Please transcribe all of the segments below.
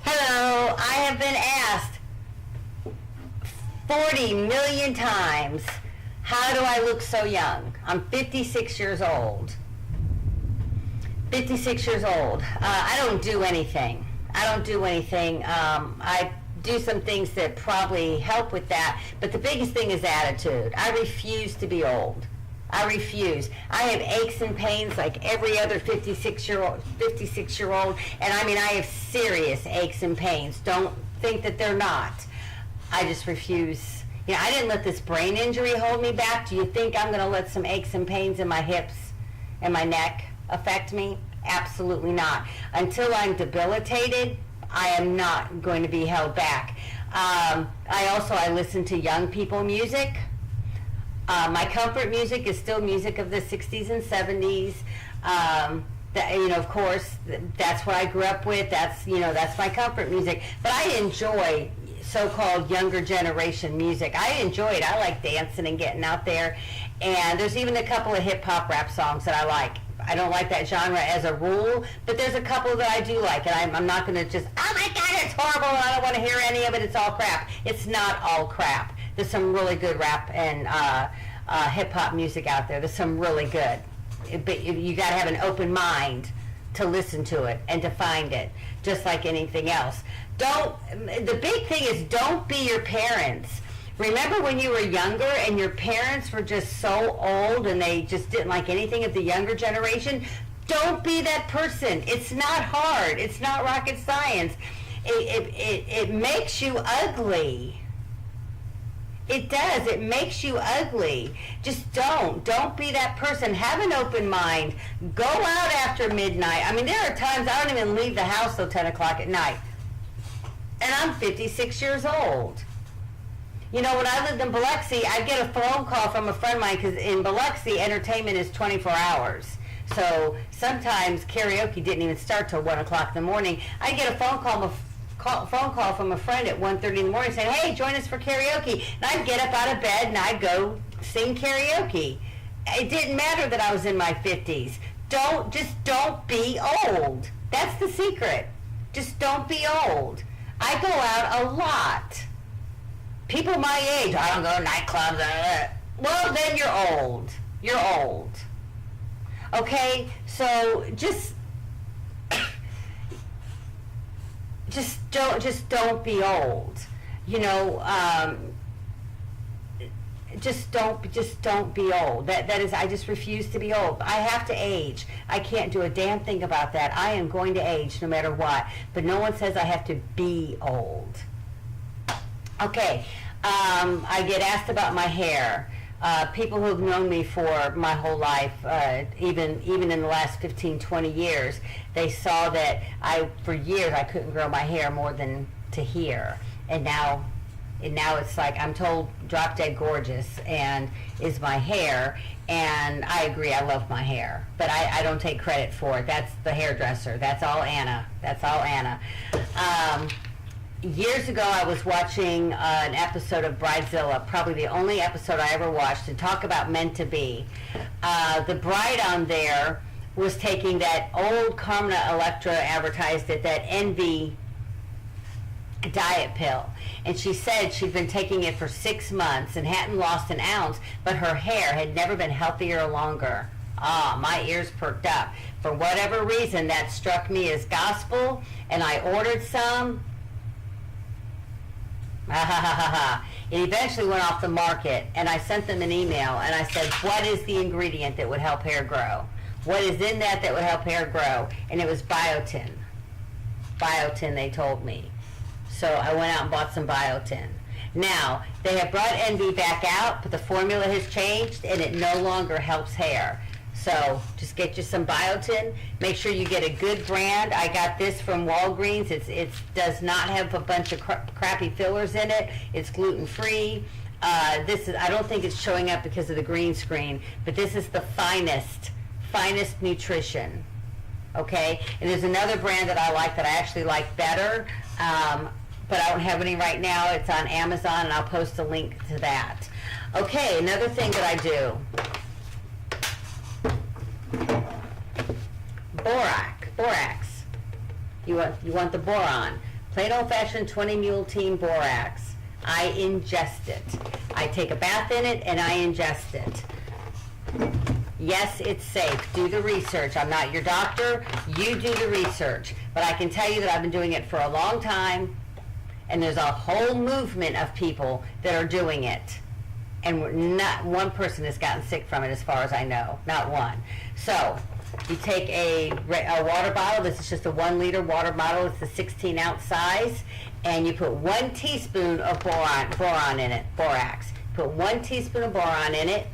Hello, I have been asked 40 million times, how do I look so young? I'm 56 years old. 56 years old. I don't do anything. I do some things that probably help with that, but the biggest thing is attitude. I refuse to be old. I refuse. I have aches and pains like every other 56-year-old, and I mean, I have serious aches and pains. Don't think that they're not. I just refuse. You know, I didn't let this brain injury hold me back. Do you think I'm going to let some aches and pains in my hips and my neck affect me? Absolutely not. Until I'm debilitated, I am not going to be held back. I listen to young people music. My comfort music is still music of the 60s and 70s. Of course, that's what I grew up with. That's my comfort music. But I enjoy so-called younger generation music. I enjoy it. I like dancing and getting out there. And there's even a couple of hip-hop rap songs that I like. I don't like that genre as a rule, but there's a couple that I do like, and I'm not going to just, oh my God, it's horrible, and I don't want to hear any of it, it's all crap. It's not all crap. There's some really good rap and hip-hop music out there. There's some really good. But you got to have an open mind to listen to it and to find it, just like anything else. The big thing is don't be your parents. Remember when you were younger and your parents were just so old and they just didn't like anything of the younger generation? Don't be that person. It's not hard. It's not rocket science. It makes you ugly. It does. It makes you ugly. Just don't be that person. Have an open mind. Go out after midnight. I mean, there are times I don't even leave the house till 10 o'clock at night. And I'm 56 years old. You know, when I lived in Biloxi, I'd get a phone call from a friend of mine, because in Biloxi, entertainment is 24 hours. So sometimes karaoke didn't even start till 1 o'clock in the morning. I'd get a phone call from a friend at 1:30 in the morning saying, hey, join us for karaoke. And I'd get up out of bed and I'd go sing karaoke. It didn't matter that I was in my 50s. Just don't be old. That's the secret. Just don't be old. I go out a lot. People my age, I don't go to nightclubs. Well, then you're old. You're old. Okay? So just don't be old. You know, just don't be old. That is, I just refuse to be old. I have to age. I can't do a damn thing about that. I am going to age no matter what. But no one says I have to be old. Okay, I get asked about my hair. People who've known me for my whole life, even in the last 15, 20 years, they saw that for years I couldn't grow my hair more than to here. And now it's like I'm told drop dead gorgeous and is my hair. And I agree, I love my hair. But I don't take credit for it. That's the hairdresser. That's all Anna. Years ago, I was watching an episode of Bridezilla, probably the only episode I ever watched, to talk about meant to be. The bride on there was taking that old Carmina Electra advertised it, that Envy diet pill. And she said she'd been taking it for 6 months and hadn't lost an ounce, but her hair had never been healthier or longer. My ears perked up. For whatever reason, that struck me as gospel, and I ordered some. It eventually went off the market, and I sent them an email, and I said, what is the ingredient that would help hair grow? What is in that would help hair grow? And it was biotin. Biotin, they told me. So I went out and bought some biotin. Now, they have brought Envy back out, but the formula has changed, and it no longer helps hair. So just get you some biotin. Make sure you get a good brand. I got this from Walgreens. It does not have a bunch of crappy fillers in it. It's gluten-free. I don't think it's showing up because of the green screen, but this is the finest nutrition. Okay? And there's another brand that I like that I actually like better, but I don't have any right now. It's on Amazon, and I'll post a link to that. Okay, another thing that I do. Borax. You want the boron. Plain old-fashioned 20 mule team borax. I ingest it. I take a bath in it and I ingest it. Yes, it's safe. Do the research. I'm not your doctor. You do the research. But I can tell you that I've been doing it for a long time, and there's a whole movement of people that are doing it. And not one person has gotten sick from it as far as I know. Not one. So you take a water bottle. This is just a 1 liter water bottle. It's the 16-ounce size. And you put 1 teaspoon of boron in it, borax. Put 1 teaspoon of boron in it.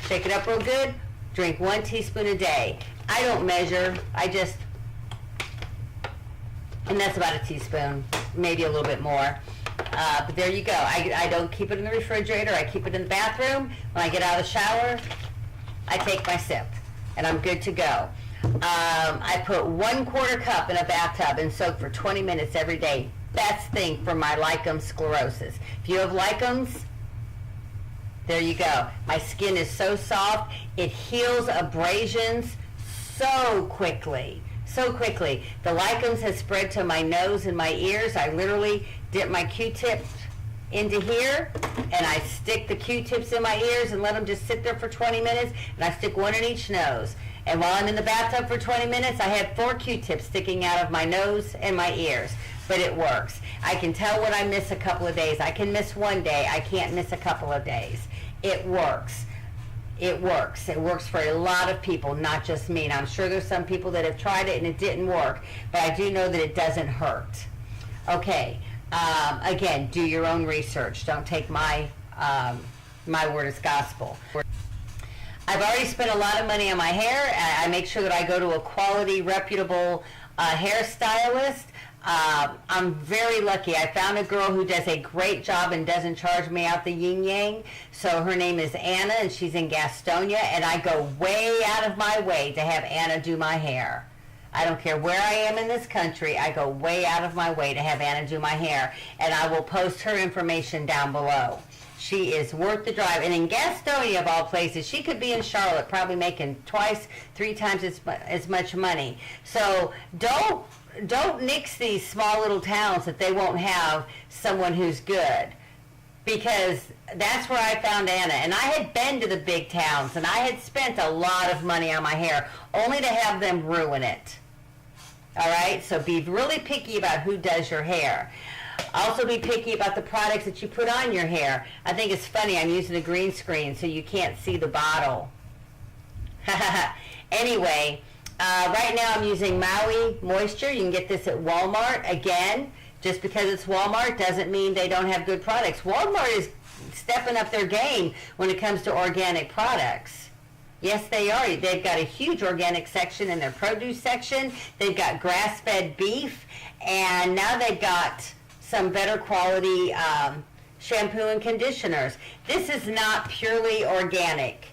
Shake it up real good. Drink 1 teaspoon a day. I don't measure. And that's about a teaspoon, maybe a little bit more. But there you go. I don't keep it in the refrigerator. I keep it in the bathroom. When I get out of the shower, I take my sip, and I'm good to go. I put 1/4 cup in a bathtub and soak for 20 minutes every day. Best thing for my lichen sclerosis. If you have lichens, there you go. My skin is so soft. It heals abrasions so quickly. So quickly. The lichens has spread to my nose and my ears. I literally dip my Q-tips into here, and I stick the Q-tips in my ears and let them just sit there for 20 minutes, and I stick 1 in each nose. And while I'm in the bathtub for 20 minutes, I have 4 Q-tips sticking out of my nose and my ears. But it works. I can tell when I miss a couple of days. I can miss 1 day. I can't miss a couple of days. It works. It works. It works for a lot of people, not just me. And I'm sure there's some people that have tried it and it didn't work, but I do know that it doesn't hurt. Okay. Again, do your own research. Don't take my word as gospel. I've already spent a lot of money on my hair. I make sure that I go to a quality, reputable hairstylist. I'm very lucky. I found a girl who does a great job and doesn't charge me out the yin-yang. So her name is Anna, and she's in Gastonia, and I go way out of my way to have Anna do my hair. I don't care where I am in this country. I go way out of my way to have Anna do my hair, and I will post her information down below. She is worth the drive. And in Gastonia, of all places, she could be in Charlotte, probably making 2, 3 times as much money. So don't nix these small little towns that they won't have someone who's good, because that's where I found Anna. And I had been to the big towns, and I had spent a lot of money on my hair, only to have them ruin it. All right? So be really picky about who does your hair. Also be picky about the products that you put on your hair. I think it's funny, I'm using a green screen so you can't see the bottle. Anyway, right now I'm using Maui Moisture. You can get this at Walmart. Again, just because it's Walmart doesn't mean they don't have good products. Walmart is stepping up their game when it comes to organic products. Yes, they are. They've got a huge organic section in their produce section. They've got grass-fed beef, and now they've got some better quality shampoo and conditioners. This is not purely organic.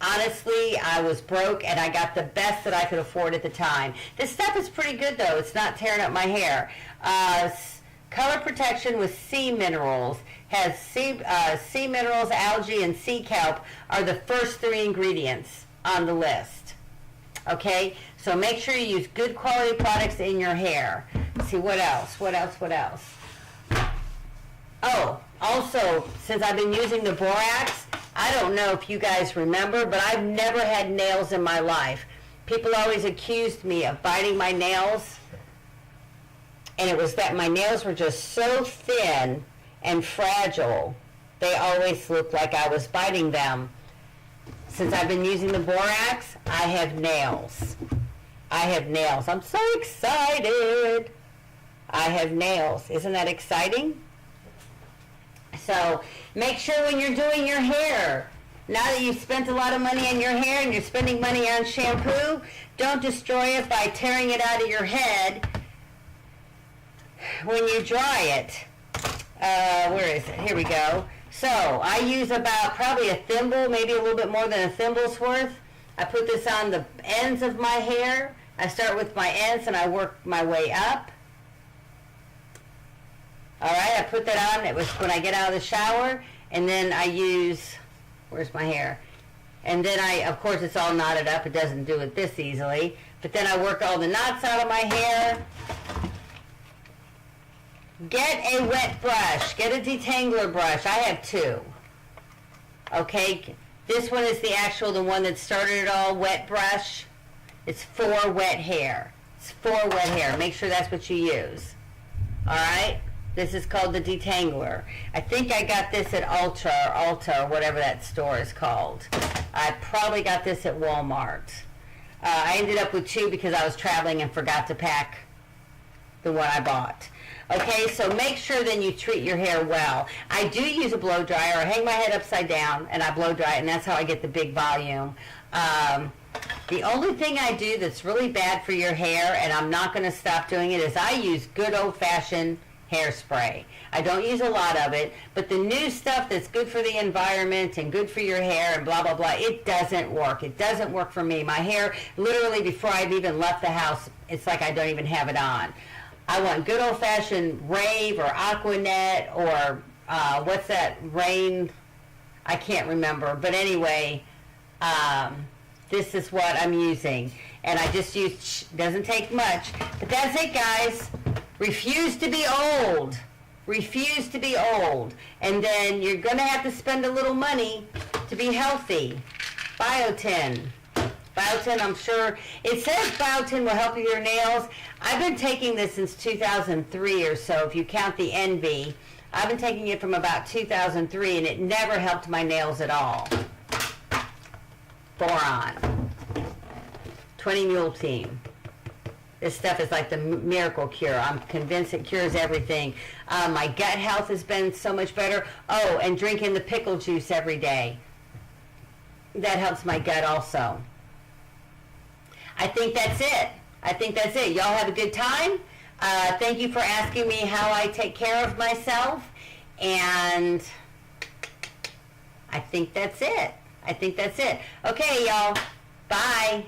Honestly, I was broke and I got the best that I could afford at the time. This stuff is pretty good though. It's not tearing up my hair. Color protection with sea minerals. Has sea minerals, algae, and sea kelp are the first 3 ingredients on the list. Okay? So make sure you use good quality products in your hair. Let's see, what else? What else? Oh, also, since I've been using the borax, I don't know if you guys remember, but I've never had nails in my life. People always accused me of biting my nails, and it was that my nails were just so thin and fragile. They always looked like I was biting them. Since I've been using the borax, I have nails. I have nails. I'm so excited. I have nails. Isn't that exciting? So make sure when you're doing your hair, now that you've spent a lot of money on your hair and you're spending money on shampoo, don't destroy it by tearing it out of your head when you dry it. Where is it? Here we go. So I use about probably a thimble, maybe a little bit more than a thimble's worth. I put this on the ends of my hair. I start with my ends and I work my way up. All right, I put that on. It was when I get out of the shower, and then I use, where's my hair? And then of course it's all knotted up, it doesn't do it this easily, but then I work all the knots out of my hair. Get a wet brush, get a detangler brush. I have two. Okay, this one is the one that started it all, wet brush. It's for wet hair. It's for wet hair. Make sure that's what you use. Alright? This is called the detangler. I think I got this at Ulta, or whatever that store is called. I probably got this at Walmart. I ended up with two because I was traveling and forgot to pack the one I bought. Okay, so make sure then you treat your hair well. I do use a blow dryer. I hang my head upside down and I blow dry it, and that's how I get the big volume. The only thing I do that's really bad for your hair, and I'm not going to stop doing it, is I use good old-fashioned hairspray. I don't use a lot of it, but the new stuff that's good for the environment and good for your hair and blah, blah, blah, it doesn't work. It doesn't work for me. My hair, literally before I've even left the house, it's like I don't even have it on. I want good old-fashioned Rave or Aquanet or what's that, Rain? I can't remember. But anyway, this is what I'm using. And I just use, doesn't take much. But that's it, guys. Refuse to be old. Refuse to be old. And then you're going to have to spend a little money to be healthy. Biotin. Biotin, I'm sure, it says Biotin will help with your nails. I've been taking this since 2003 or so, if you count the NV. I've been taking it from about 2003, and it never helped my nails at all. Boron. 20 Mule Team. This stuff is like the miracle cure. I'm convinced it cures everything. My gut health has been so much better. Oh, and drinking the pickle juice every day. That helps my gut also. I think that's it. I think that's it. Y'all have a good time. Thank you for asking me how I take care of myself. And I think that's it. I think that's it. Okay, y'all. Bye.